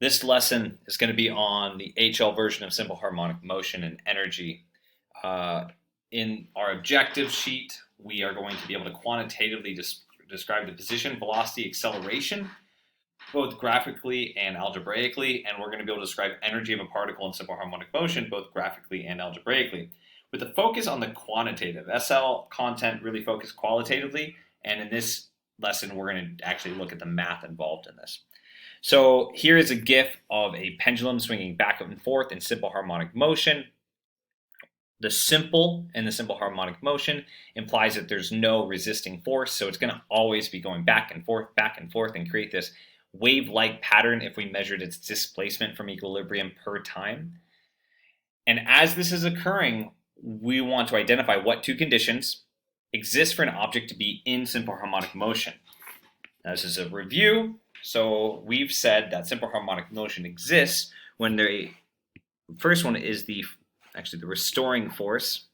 This lesson is going to be on the HL version of simple harmonic motion and energy. In our objective sheet, we are going to be able to quantitatively describe the position, velocity, acceleration, both graphically and algebraically, and we're going to be able to describe energy of a particle in simple harmonic motion, both graphically and algebraically. With a focus on the quantitative, SL content really focused qualitatively, and in this lesson, we're going to actually look at the math involved in this. So here is a GIF of a pendulum swinging back and forth in simple harmonic motion. The simple in the simple harmonic motion implies that there's no resisting force, so it's going to always be going back and forth, and create this wave-like pattern if we measured its displacement from equilibrium per time. And as this is occurring, we want to identify what two conditions exist for an object to be in simple harmonic motion. Now, this is a review. So we've said that simple harmonic motion exists when the first one is the restoring force.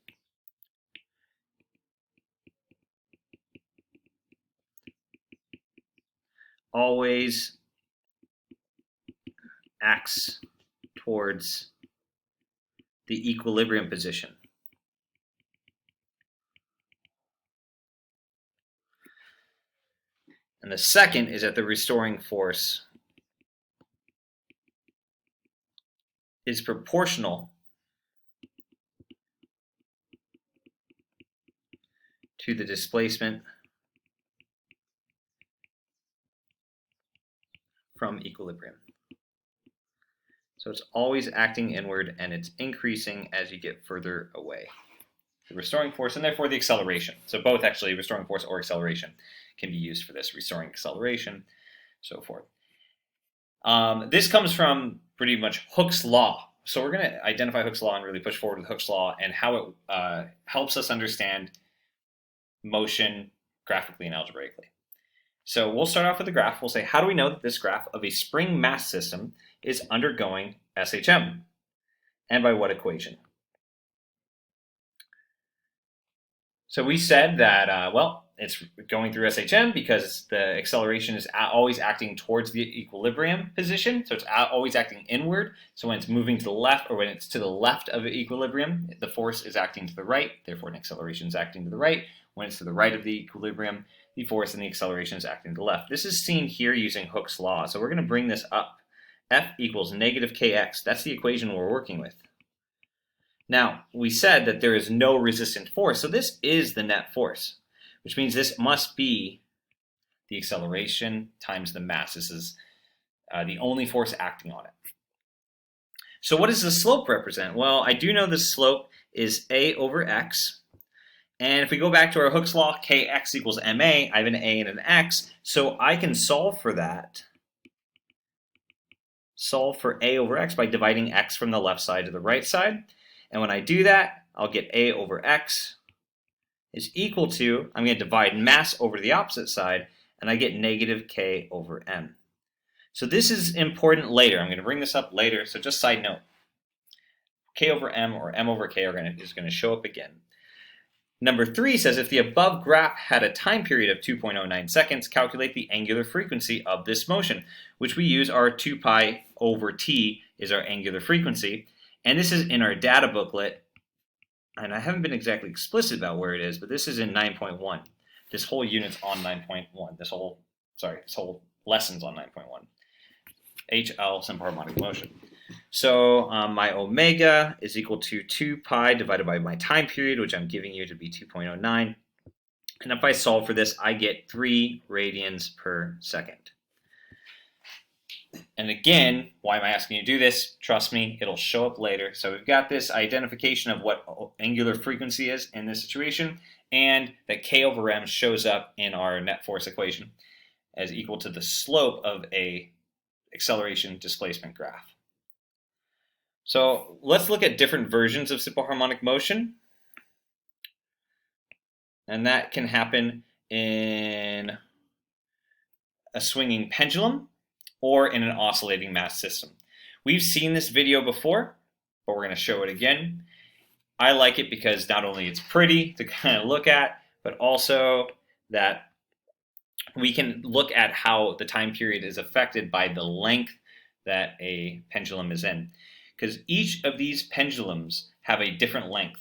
Always acts towards the equilibrium position. And the second is that the restoring force is proportional to the displacement from equilibrium. So it's always acting inward, and it's increasing as you get further away. The restoring force, and therefore the acceleration. So both actually, restoring force or acceleration, can be used for this, restoring acceleration, so forth. This comes from pretty much Hooke's law. So we're going to identify Hooke's law and really push forward with Hooke's law and how it helps us understand motion graphically and algebraically. So we'll start off with the graph. We'll say, how do we know that this graph of a spring mass system is undergoing SHM? And by what equation? So we said that, it's going through SHM because the acceleration is always acting towards the equilibrium position. So it's always acting inward. So when it's moving to the left, or when it's to the left of equilibrium, the force is acting to the right. Therefore, an acceleration is acting to the right. When it's to the right of the equilibrium, the force and the acceleration is acting to the left. This is seen here using Hooke's law. So we're going to bring this up. F equals negative kx. That's the equation we're working with. Now, we said that there is no resistant force. So this is the net force, which means this must be the acceleration times the mass. This is the only force acting on it. So what does the slope represent? Well, I do know the slope is a over x. And if we go back to our Hooke's law, kx equals ma, I have an a and an x, so I can solve for that. Solve for a over x by dividing x from the left side to the right side. And when I do that, I'll get a over x is equal to, I'm going to divide mass over to the opposite side, and I get negative k over m. So this is important later. I'm going to bring this up later, so just side note. K over m or m over k is going to show up again. Number 3 says, if the above graph had a time period of 2.09 seconds, calculate the angular frequency of this motion, which we use our 2 pi over t is our angular frequency. And this is in our data booklet, and I haven't been exactly explicit about where it is, but this is in 9.1. This whole unit's on 9.1. This whole lesson's on 9.1. HL, simple harmonic motion. So my omega is equal to 2 pi divided by my time period, which I'm giving you to be 2.09. And if I solve for this, I get 3 radians per second. And again, why am I asking you to do this? Trust me, it'll show up later. So we've got this identification of what angular frequency is in this situation, and that k over m shows up in our net force equation as equal to the slope of a acceleration displacement graph. So let's look at different versions of simple harmonic motion. And that can happen in a swinging pendulum or in an oscillating mass system. We've seen this video before, but we're going to show it again. I like it because not only it's pretty to kind of look at, but also that we can look at how the time period is affected by the length that a pendulum is in, because each of these pendulums have a different length.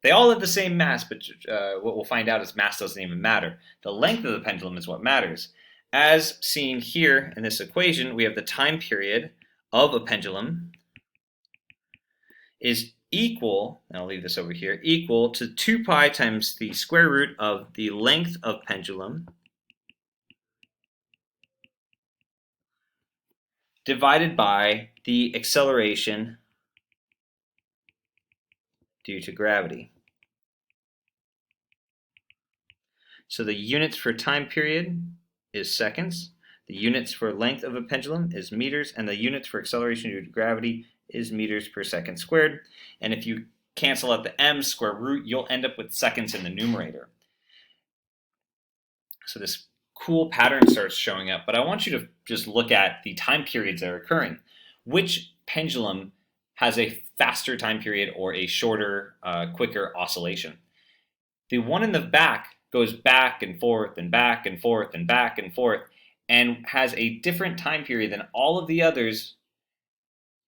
They all have the same mass, but what we'll find out is mass doesn't even matter. The length of the pendulum is what matters. As seen here in this equation, we have the time period of a pendulum is equal, and I'll leave this over here, equal to 2 pi times the square root of the length of pendulum divided by the acceleration due to gravity. So the units for time period is seconds, the units for length of a pendulum is meters, and the units for acceleration due to gravity is meters per second squared. And if you cancel out the m square root, you'll end up with seconds in the numerator. So this cool pattern starts showing up, but I want you to just look at the time periods that are occurring. Which pendulum has a faster time period or a shorter, quicker oscillation? The one in the back goes back and forth and back and forth and back and forth and has a different time period than all of the others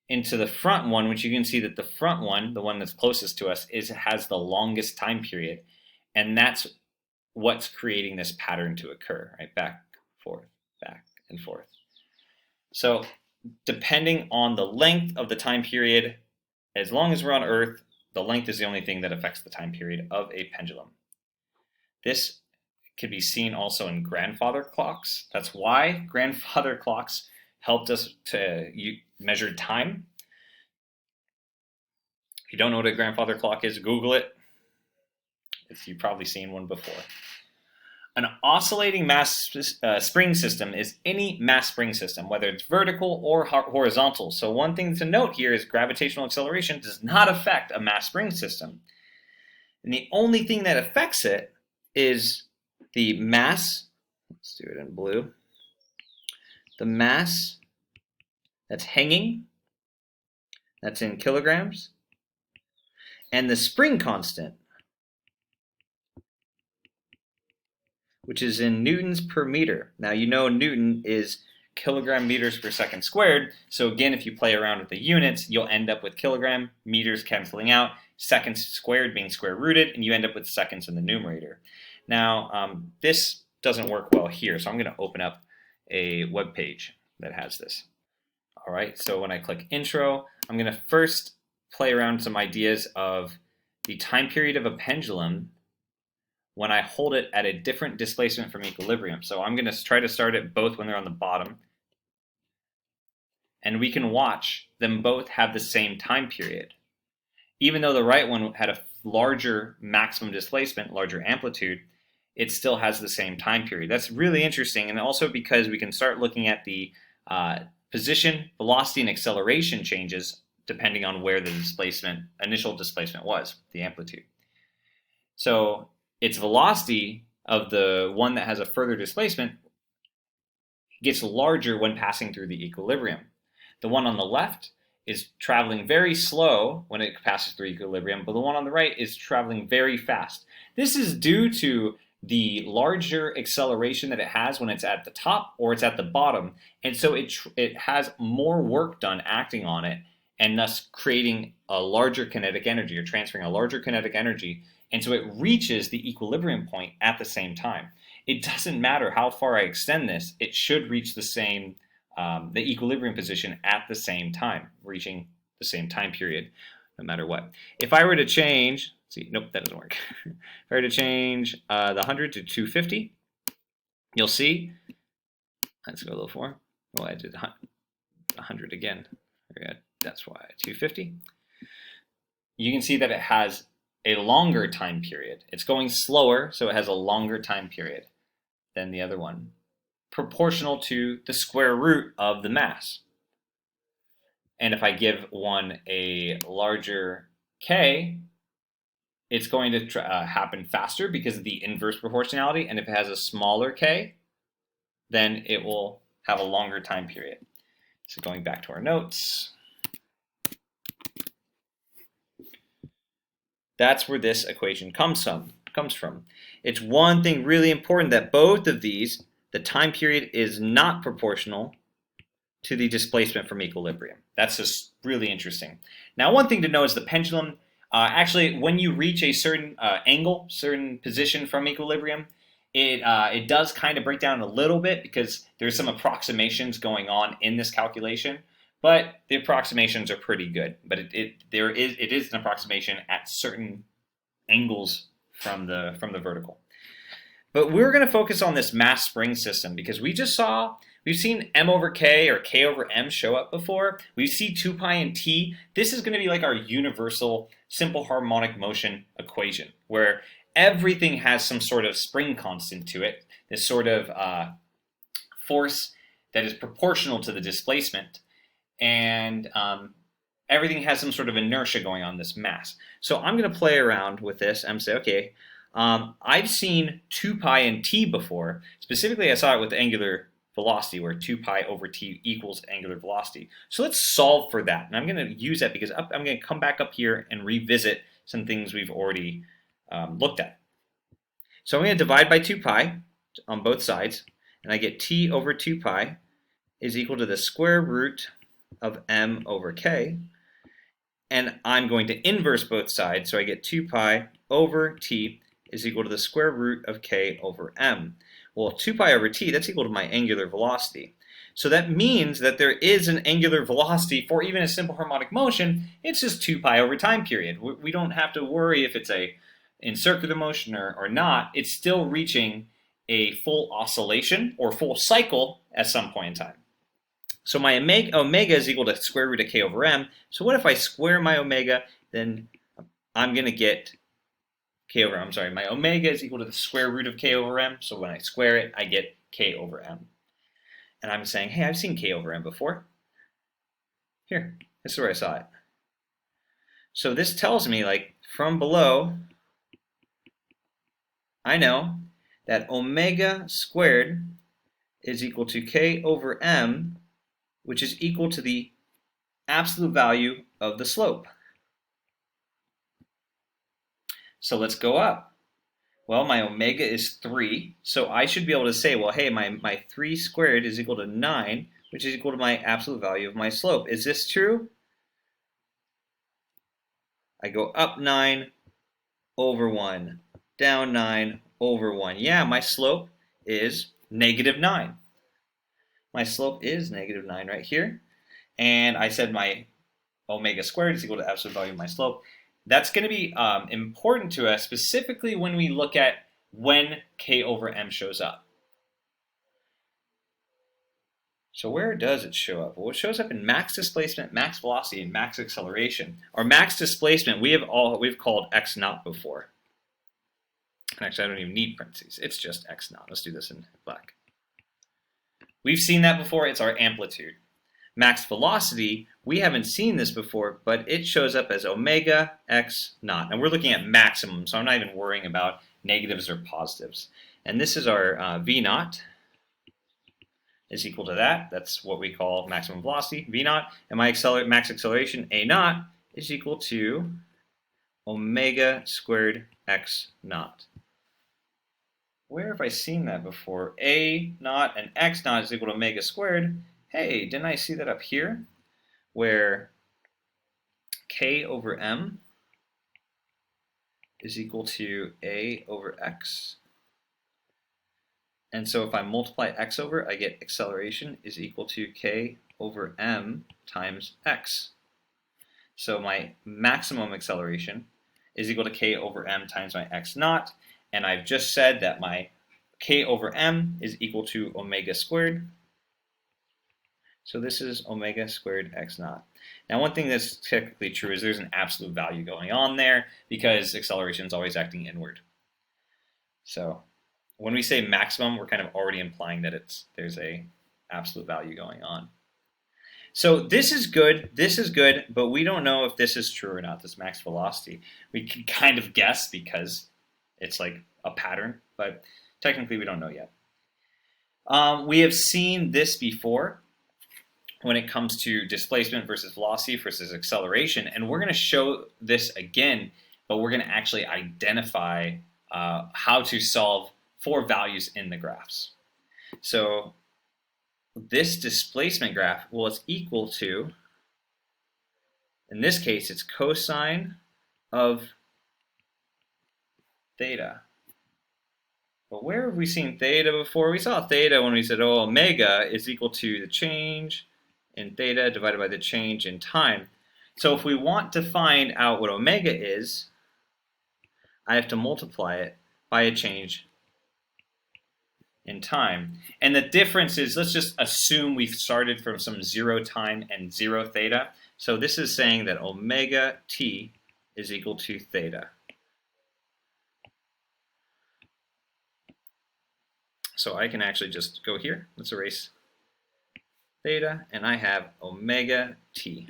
into the front one, which you can see that the front one, the one that's closest to us, has the longest time period. And that's what's creating this pattern to occur, right? Back, back, and forth. So depending on the length of the time period, as long as we're on Earth, the length is the only thing that affects the time period of a pendulum. This can be seen also in grandfather clocks. That's why grandfather clocks helped us to measure time. If you don't know what a grandfather clock is, Google it. You've probably seen one before. An oscillating mass spring system is any mass spring system, whether it's vertical or horizontal. So one thing to note here is gravitational acceleration does not affect a mass spring system. And the only thing that affects it is the mass. Let's do it in blue. The mass that's hanging, that's in kilograms, and the spring constant, which is in newtons per meter. Now you know Newton is kilogram meters per second squared, so again, if you play around with the units, you'll end up with kilogram, meters canceling out, seconds squared being square rooted, and you end up with seconds in the numerator. Now, this doesn't work well here, so I'm going to open up a web page that has this. All right, so when I click intro, I'm going to first play around with some ideas of the time period of a pendulum when I hold it at a different displacement from equilibrium. So I'm going to try to start it both when they're on the bottom. And we can watch them both have the same time period. Even though the right one had a larger maximum displacement, larger amplitude, it still has the same time period. That's really interesting, and also because we can start looking at the position, velocity, and acceleration changes depending on where the initial displacement was, the amplitude. So its velocity of the one that has a further displacement gets larger when passing through the equilibrium. The one on the left is traveling very slow when it passes through equilibrium, but the one on the right is traveling very fast. This is due to the larger acceleration that it has when it's at the top or it's at the bottom, and so it has more work done acting on it, and thus creating a larger kinetic energy, or transferring a larger kinetic energy, and so it reaches the equilibrium point at the same time. It doesn't matter how far I extend this, it should reach the same, the equilibrium position at the same time, reaching the same time period, no matter what. If I were to change, nope, that doesn't work. If I were to change the 100 to 250, you'll see, let's go a little more. Oh, I did 100 again. That's why 250. You can see that it has a longer time period. It's going slower, so it has a longer time period than the other one, proportional to the square root of the mass. And if I give one a larger k, it's going to happen faster because of the inverse proportionality, and if it has a smaller k, then it will have a longer time period. So going back to our notes, that's where this equation comes from. It's one thing really important, that both of these, the time period is not proportional to the displacement from equilibrium. That's just really interesting. Now, one thing to know is the pendulum, actually, when you reach a certain angle, certain position from equilibrium, it does kind of break down a little bit because there's some approximations going on in this calculation, but the approximations are pretty good. But it is an approximation at certain angles from the vertical. But we're going to focus on this mass spring system because we've seen m over k or k over m show up before. We see 2 pi and t. This is going to be like our universal simple harmonic motion equation where everything has some sort of spring constant to it, this sort of force that is proportional to the displacement, and everything has some sort of inertia going on this mass. So I'm going to play around with this and say, okay, I've seen 2 pi and t before. Specifically, I saw it with angular velocity, where 2 pi over t equals angular velocity. So let's solve for that. And I'm going to use that because I'm going to come back up here and revisit some things we've already looked at. So I'm going to divide by 2 pi on both sides, and I get t over 2 pi is equal to the square root of m over k. And I'm going to inverse both sides, so I get 2 pi over t is equal to the square root of k over m. Well, 2 pi over t, that's equal to my angular velocity. So that means that there is an angular velocity for even a simple harmonic motion. It's just 2 pi over time period. We don't have to worry if it's in circular motion or not. It's still reaching a full oscillation or full cycle at some point in time. So my omega is equal to square root of k over m. So what if I square my omega? Then I'm going to get my omega is equal to the square root of k over m. So when I square it, I get k over m. And I'm saying, hey, I've seen k over m before. Here, this is where I saw it. So this tells me, like, from below, I know that omega squared is equal to k over m, which is equal to the absolute value of the slope. So let's go up. Well, my omega is 3, so I should be able to say, well, hey, my 3 squared is equal to 9, which is equal to my absolute value of my slope. Is this true? I go up 9 over 1, down 9 over 1. Yeah, my slope is -9. My slope is -9 right here. And I said my omega squared is equal to absolute value of my slope. That's going to be important to us, specifically when we look at when k over m shows up. So where does it show up? Well, it shows up in max displacement, max velocity, and max acceleration. Our max displacement we've called x naught before. And actually, I don't even need parentheses. It's just x naught. Let's do this in black. We've seen that before. It's our amplitude. Max velocity, we haven't seen this before, but it shows up as omega x naught. And we're looking at maximum, so I'm not even worrying about negatives or positives. And this is our v naught is equal to that. That's what we call maximum velocity, v naught. And my max acceleration, a naught, is equal to omega squared x naught. Where have I seen that before? A naught and x naught is equal to omega squared. Hey, didn't I see that up here? Where k over m is equal to a over x. And so if I multiply x over, I get acceleration is equal to k over m times x. So my maximum acceleration is equal to k over m times my x naught. And I've just said that my k over m is equal to omega squared. So this is omega squared x naught. Now, one thing that's technically true is there's an absolute value going on there because acceleration is always acting inward. So when we say maximum, we're kind of already implying that there's a absolute value going on. So this is good, but we don't know if this is true or not, this max velocity. We can kind of guess because it's like a pattern, but technically we don't know yet. We have seen this before when it comes to displacement versus velocity versus acceleration, and we're going to show this again, but we're going to actually identify how to solve for values in the graphs. So this displacement graph, well, it's equal to, in this case, it's cosine of theta. But where have we seen theta before? We saw theta when we said, oh, omega is equal to the change in theta divided by the change in time. So if we want to find out what omega is, I have to multiply it by a change in time. And the difference is, let's just assume we've started from some 0 time and 0 theta. So this is saying that omega t is equal to theta. So I can actually just go here. Let's erase theta, and I have omega t.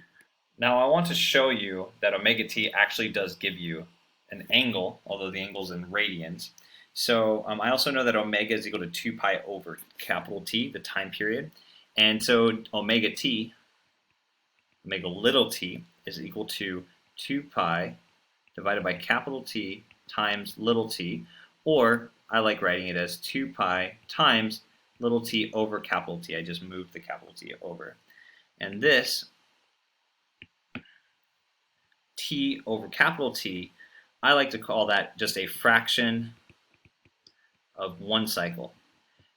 Now I want to show you that omega t actually does give you an angle, although the angle is in radians. So I also know that omega is equal to 2 pi over capital T, the time period. And so omega t, omega little t, is equal to 2 pi divided by capital T times little t, or I like writing it as 2 pi times little t over capital T. I just moved the capital T over. And this t over capital T, I like to call that just a fraction of one cycle.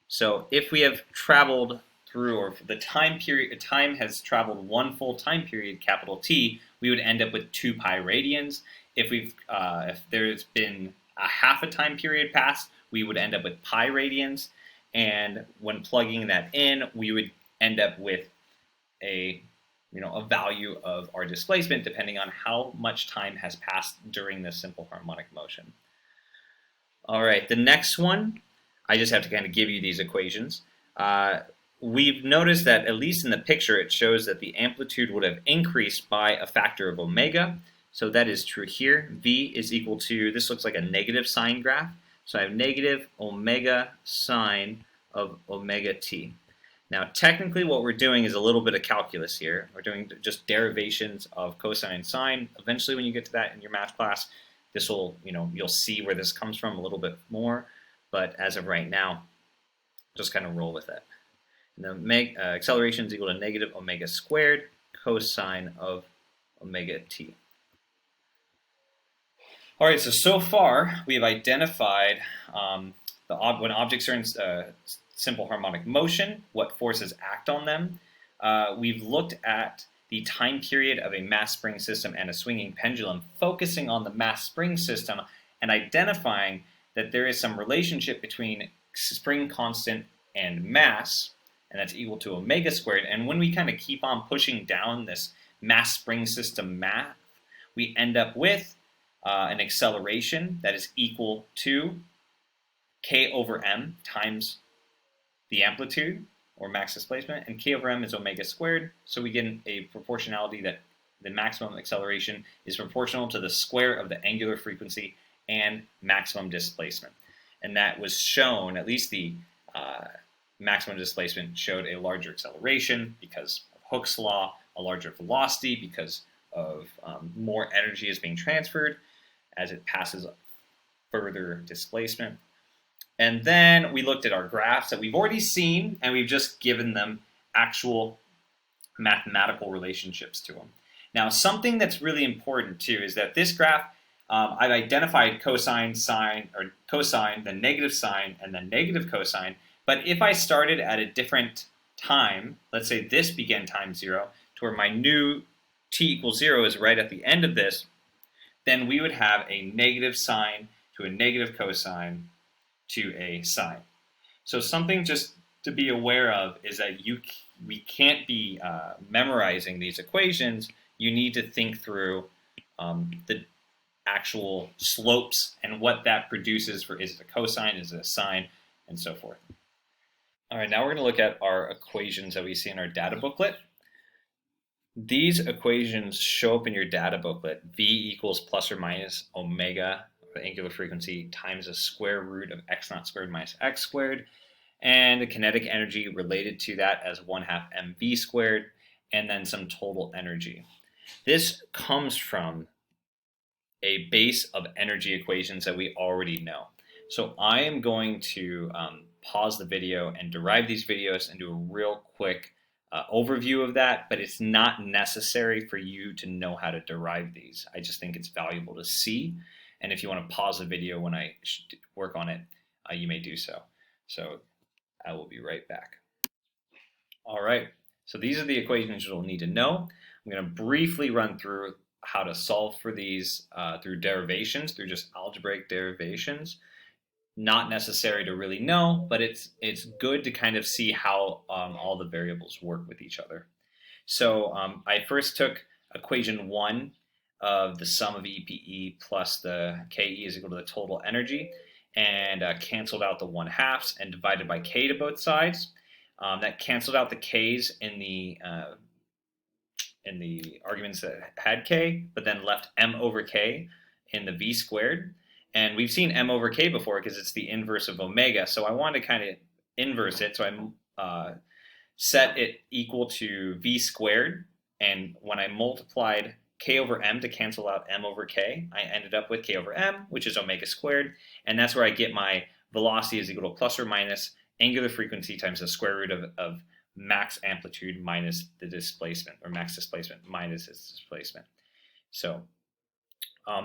So if we have traveled through, or the time has traveled one full time period, capital T, we would end up with 2 pi radians. If there's been a half a time period passed, we would end up with pi radians. And when plugging that in, we would end up with a value of our displacement depending on how much time has passed during this simple harmonic motion. All right, the next one, I just have to kind of give you these equations. We've noticed that, at least in the picture, it shows that the amplitude would have increased by a factor of omega. So that is true here. V is equal to, this looks like a negative sign graph. So I have negative omega sine of omega t. Now, technically, what we're doing is a little bit of calculus here. We're doing just derivations of cosine and sine. Eventually, when you get to that in your math class, this will, you'll see where this comes from a little bit more. But as of right now, just kind of roll with it. And the acceleration is equal to negative omega squared cosine of omega t. All right, so far we have identified when objects are in simple harmonic motion, what forces act on them. We've looked at the time period of a mass spring system and a swinging pendulum, focusing on the mass spring system and identifying that there is some relationship between spring constant and mass, and that's equal to omega squared. And when we kind of keep on pushing down this mass spring system math, we end up with an acceleration that is equal to k over m times the amplitude, or max displacement, and k over m is omega squared, so we get a proportionality that the maximum acceleration is proportional to the square of the angular frequency and maximum displacement. And that was shown, at least the maximum displacement showed a larger acceleration because of Hooke's law, a larger velocity because of more energy is being transferred as it passes further displacement. And then we looked at our graphs that we've already seen, and we've just given them actual mathematical relationships to them. Now, something that's really important too is that this graph, I've identified cosine, sine, or cosine, then negative sine, and then negative cosine. But if I started at a different time, let's say this began time 0, to where my new t equals 0 is right at the end of this, then we would have a negative sine to a negative cosine to a sine. So something just to be aware of is that we can't be memorizing these equations. You need to think through the actual slopes and what that produces for, is it a cosine, is it a sine, and so forth. All right, now we're going to look at our equations that we see in our data booklet. These equations show up in your data booklet. V equals plus or minus omega, the angular frequency, times the square root of x naught squared minus x squared, and the kinetic energy related to that as 1/2 mv squared, and then some total energy. This comes from a base of energy equations that we already know. So I am going to pause the video and derive these videos and do a real quick overview of that, but it's not necessary for you to know how to derive these. I just think it's valuable to see, and if you want to pause the video when I work on it, you may do so. So I will be right back. All right, so these are the equations you'll need to know. I'm going to briefly run through how to solve for these through derivations, through just algebraic derivations. Not necessary to really know, but it's good to kind of see how all the variables work with each other. So I first took equation 1 of the sum of EPE plus the KE is equal to the total energy, and canceled out the 1/2 and divided by K to both sides. That canceled out the K's in the arguments that had K, but then left M over K in the V squared. And we've seen M over K before because it's the inverse of omega. So I want to kind of inverse it. So I set it equal to V squared. And when I multiplied K over M to cancel out M over K, I ended up with K over M, which is omega squared. And that's where I get my velocity is equal to plus or minus angular frequency times the square root of max amplitude minus the displacement, or max displacement minus its displacement. So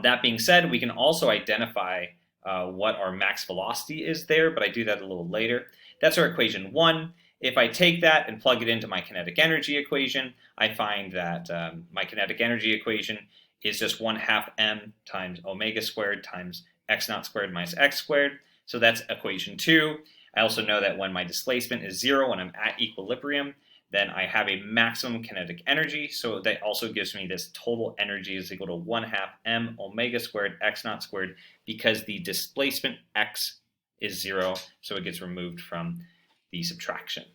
that being said, we can also identify what our max velocity is there, but I do that a little later. That's our equation 1. If I take that and plug it into my kinetic energy equation, I find that my kinetic energy equation is just 1/2 m times omega squared times x naught squared minus x squared. So that's equation 2. I also know that when my displacement is 0, when I'm at equilibrium, then I have a maximum kinetic energy. So that also gives me this total energy is equal to 1/2 m omega squared x naught squared, because the displacement x is 0, so it gets removed from the subtraction.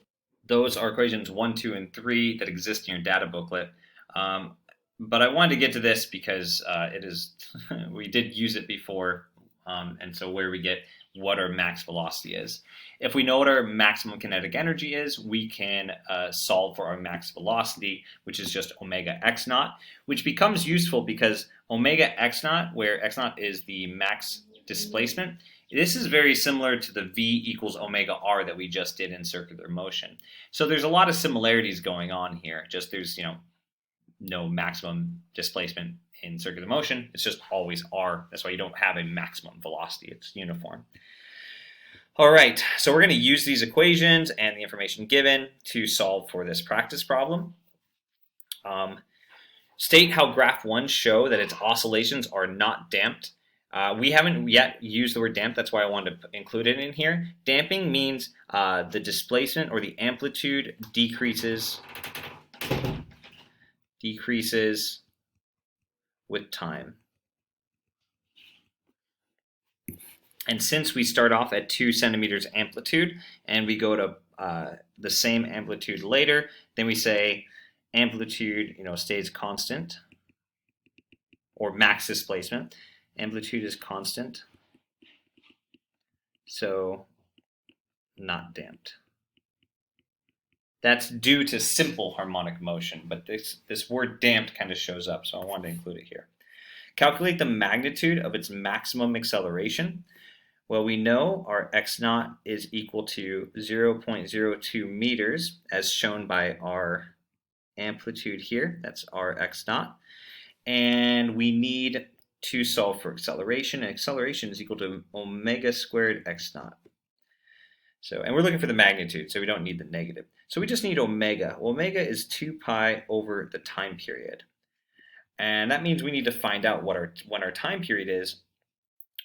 Those are equations 1, 2, and 3 that exist in your data booklet. But I wanted to get to this because it is we did use it before, and so where we get what our max velocity is. If we know what our maximum kinetic energy is, we can solve for our max velocity, which is just omega x naught, which becomes useful because omega x naught, where x naught is the max displacement, this is very similar to the v equals omega r that we just did in circular motion. So there's a lot of similarities going on here. Just there's no maximum displacement in circular motion. It's just always r. That's why you don't have a maximum velocity. It's uniform. All right, so we're going to use these equations and the information given to solve for this practice problem. State how graph 1 show that its oscillations are not damped. We haven't yet used the word damped. That's why I wanted to include it in here. Damping means the displacement or the amplitude decreases with time. And since we start off at 2 centimeters amplitude and we go to the same amplitude later, then we say amplitude stays constant, or max displacement. Amplitude is constant, so not damped. That's due to simple harmonic motion, but this word damped kind of shows up, so I wanted to include it here. Calculate the magnitude of its maximum acceleration. Well, we know our x naught is equal to 0.02 meters, as shown by our amplitude here. That's our x naught. And we need to solve for acceleration, and acceleration is equal to omega squared x naught. So, and we're looking for the magnitude, so we don't need the negative. So we just need omega. Omega is 2 pi over the time period. And that means we need to find out when our time period is.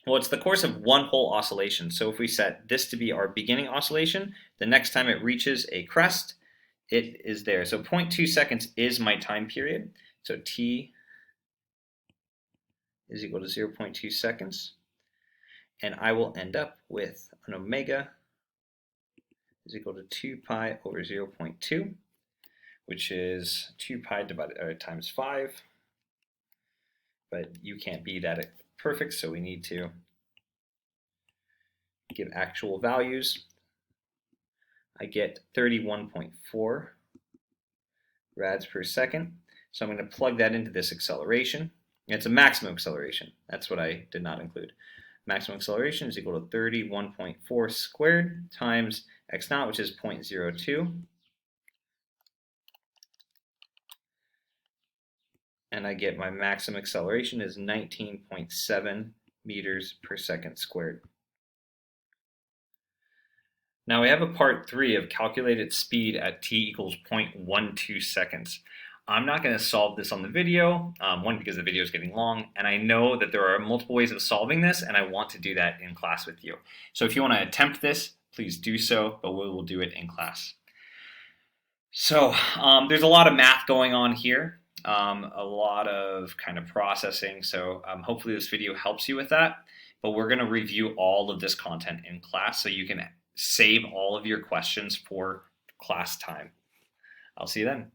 Well, it's the course of one whole oscillation. So if we set this to be our beginning oscillation, the next time it reaches a crest, it is there. So 0.2 seconds is my time period. So t is equal to 0.2 seconds. And I will end up with an omega is equal to 2 pi over 0.2, which is 2 pi divided times 5. But you can't be that perfect, so we need to give actual values. I get 31.4 rads per second. So I'm going to plug that into this acceleration. It's a maximum acceleration. That's what I did not include. maximum acceleration is equal to 31.4 squared times x naught, which is 0.02. And I get my maximum acceleration is 19.7 meters per second squared. Now we have a part 3 of calculated speed at t equals 0.12 seconds. I'm not going to solve this on the video, one, because the video is getting long, and I know that there are multiple ways of solving this, and I want to do that in class with you. So if you want to attempt this, please do so, but we will do it in class. So there's a lot of math going on here, a lot of kind of processing, so hopefully this video helps you with that, but we're going to review all of this content in class so you can save all of your questions for class time. I'll see you then.